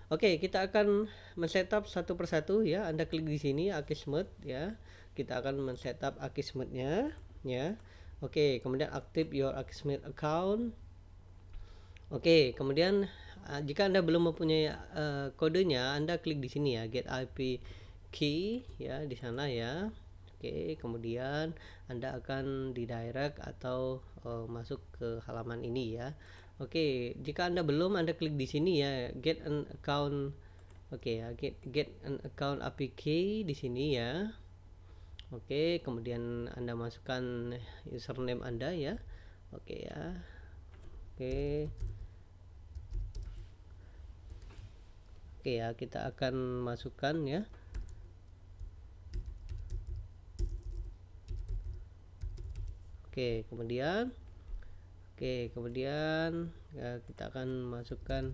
Oke, kita akan men-setup satu persatu ya. Anda klik di sini Akismet ya. Kita akan men-setup Akismetnya ya. Oke, kemudian active your Akismet account. Oke, kemudian jika Anda belum mempunyai kodenya, Anda klik di sini ya, get IP key ya, di sana ya. Oke, kemudian Anda akan didirect atau masuk ke halaman ini ya. Oke, jika Anda belum, Anda klik di sini ya, get an account. Oke ya, get an account APK di sini ya. Oke, kemudian Anda masukkan username Anda ya. Oke ya. Oke. Oke ya, kita akan masukkan ya. Oke, kemudian ya, kita akan masukkan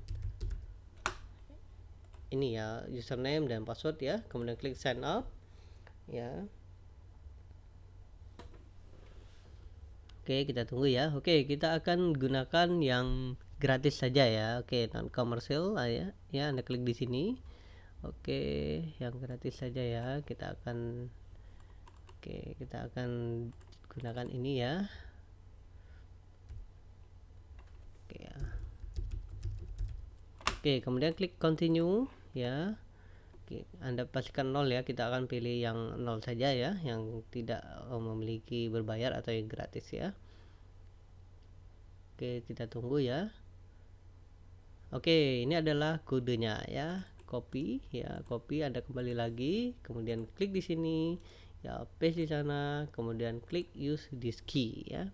ini ya, username dan password ya. Kemudian klik sign up ya. Oke, kita tunggu ya. Oke, kita akan gunakan yang gratis saja ya. Oke, non komersial ya. Ya, Anda klik di sini. Oke, yang gratis saja ya. Kita akan gunakan ini ya. Oke ya. Oke, kemudian klik continue ya. Oke, Anda pastikan 0 ya. Kita akan pilih yang 0 saja ya, yang tidak memiliki berbayar atau yang gratis ya. Oke, kita tunggu ya. Oke, ini adalah kodenya ya. Copy ya, copy. Anda kembali lagi, kemudian klik di sini ya, paste di sana, kemudian klik use this key ya.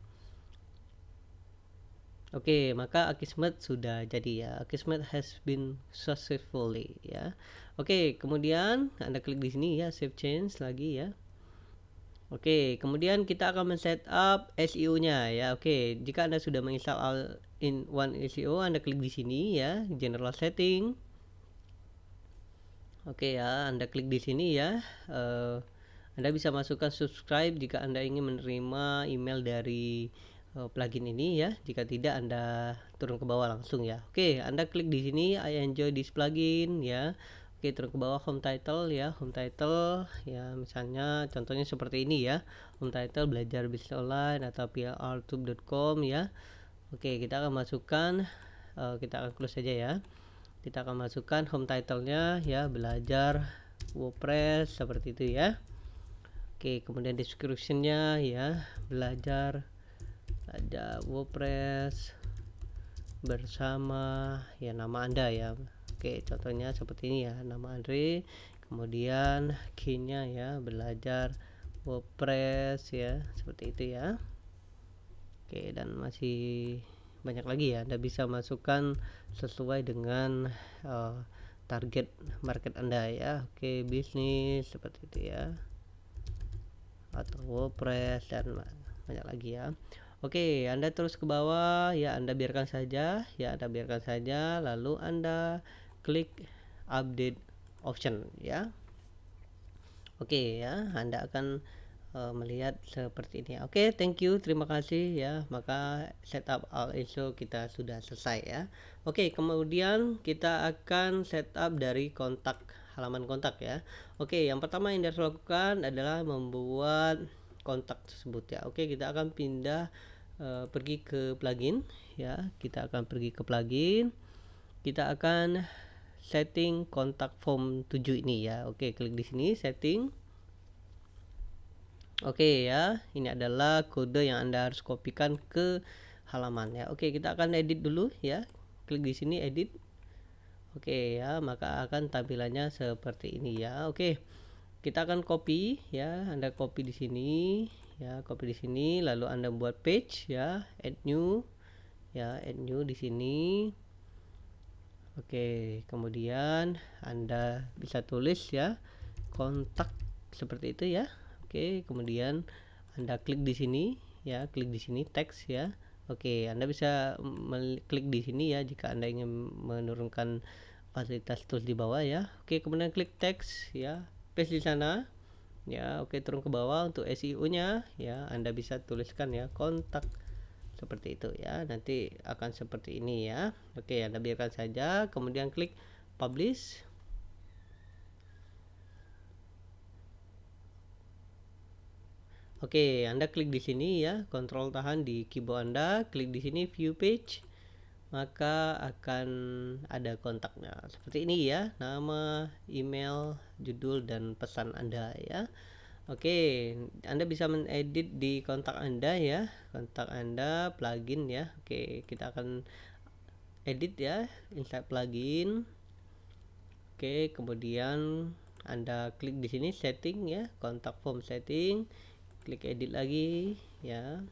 Oke, maka Akismet sudah jadi ya. Akismet has been successfully ya. Oke, kemudian Anda klik di sini ya, save change lagi ya. Oke, kemudian kita akan men-setup SEO-nya ya. Oke, jika Anda sudah menginstal all-in-one SEO, Anda klik di sini ya, general setting. Oke ya, Anda klik di sini ya. Anda bisa masukkan subscribe jika Anda ingin menerima email dari plugin ini ya. Jika tidak, Anda turun ke bawah langsung ya. Oke, Anda klik di sini I enjoy this plugin ya. Oke, turun ke bawah home title ya. Home title ya, misalnya contohnya seperti ini ya. Home title belajar bisnis online atau plrtube.com ya. Oke, kita akan masukkan kita akan close saja ya. Kita akan masukkan home title-nya ya, belajar WordPress seperti itu ya. Oke, kemudian description-nya ya, belajar WordPress bersama ya nama Anda ya. Oke, contohnya seperti ini ya, nama Andre. Kemudian key-nya ya, belajar WordPress ya, seperti itu ya. Oke, dan masih banyak lagi ya. Anda bisa masukkan sesuai dengan target market Anda ya. Oke, bisnis seperti itu ya, atau WordPress dan banyak lagi ya. Oke, Anda terus ke bawah ya, Anda biarkan saja ya, Anda biarkan saja, lalu Anda klik update option ya. Oke ya, Anda akan melihat seperti ini. Oke, thank you, terima kasih ya. Maka setup all ISO kita sudah selesai ya. Oke, kemudian kita akan setup dari halaman kontak ya. Oke, yang pertama yang harus lakukan adalah membuat kontak tersebut ya. Oke, kita akan pindah pergi ke plugin ya. Kita akan pergi ke plugin. Kita akan setting kontak form 7 ini ya. Oke, klik di sini setting. Oke ya, ini adalah kode yang Anda harus kopikan ke halaman ya. Oke, kita akan edit dulu ya. Klik di sini edit. Oke ya, maka akan tampilannya seperti ini ya. Oke. Kita akan copy ya. Anda copy di sini ya, copy di sini, lalu Anda buat page ya, add new ya, add new di sini. Oke, kemudian Anda bisa tulis ya, kontak seperti itu ya. Oke, kemudian Anda klik di sini ya, klik di sini teks ya. Oke, Anda bisa klik di sini ya jika Anda ingin menurunkan fasilitas tools di bawah ya. Oke, kemudian klik teks ya, paste di sana ya. Oke, turun ke bawah untuk SEO-nya ya, Anda bisa tuliskan ya, kontak seperti itu ya. Nanti akan seperti ini ya. Oke, Anda biarkan saja, kemudian klik publish. Oke, Anda klik di sini ya, kontrol tahan di keyboard Anda, klik di sini view page, maka akan ada kontaknya seperti ini ya, nama, email, judul, dan pesan Anda ya. Oke, Anda bisa mengedit di kontak Anda ya, kontak Anda, plugin ya. Oke, kita akan edit ya, insert plugin. Oke, kemudian Anda klik di sini setting ya, kontak form setting, klik edit lagi ya.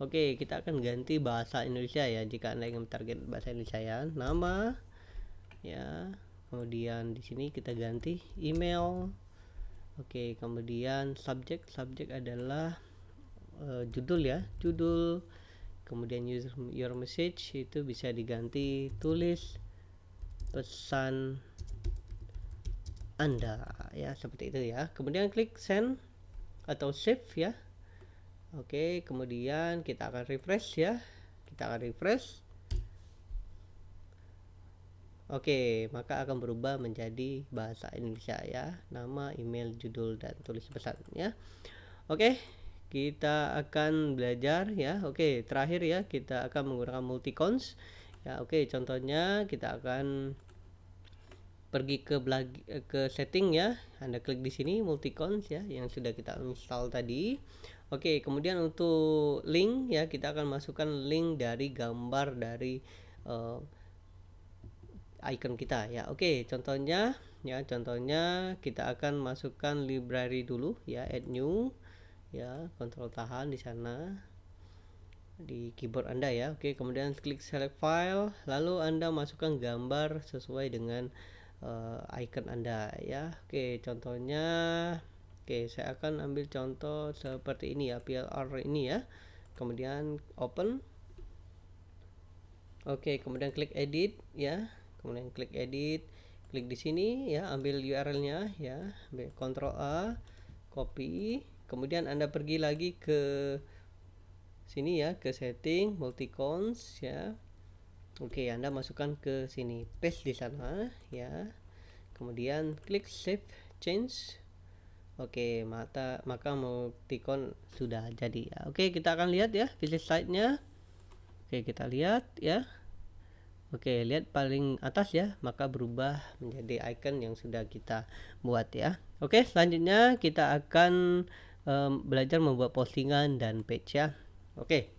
Oke, kita akan ganti bahasa Indonesia ya, jika Anda ingin target bahasa Indonesia ya, nama ya. Kemudian di sini kita ganti email. Oke, kemudian subjek adalah judul ya, judul. Kemudian your message itu bisa diganti tulis pesan Anda ya, seperti itu ya. Kemudian klik send atau save ya. Oke, kemudian kita akan refresh ya, kita akan refresh. Oke, maka akan berubah menjadi bahasa Indonesia ya, nama, email, judul, dan tulis pesan ya. Oke, kita akan belajar ya. Oke, terakhir ya, kita akan menggunakan multicons ya. Oke, contohnya kita akan pergi ke setting ya. Anda klik di sini multicons ya, yang sudah kita install tadi. Oke, kemudian untuk link ya, kita akan masukkan link dari gambar dari icon kita ya. Oke, contohnya kita akan masukkan library dulu ya, add new ya, kontrol tahan di sana di keyboard Anda ya. Oke, kemudian klik select file, lalu Anda masukkan gambar sesuai dengan icon Anda ya. Oke, contohnya saya akan ambil contoh seperti ini ya, PLR ini ya. Kemudian open. Oke, kemudian klik edit ya. Kemudian klik edit, klik di sini ya, ambil URL-nya ya, ambil Ctrl A, copy. Kemudian Anda pergi lagi ke sini ya, ke setting multicons ya. Oke, Anda masukkan ke sini, paste di sana ya. Kemudian klik save change. Oke, maka multicon sudah jadi ya. Oke, kita akan lihat ya visit site-nya. Oke, kita lihat ya. Oke, lihat paling atas ya, maka berubah menjadi icon yang sudah kita buat ya. Oke, selanjutnya kita akan belajar membuat postingan dan page ya. Oke.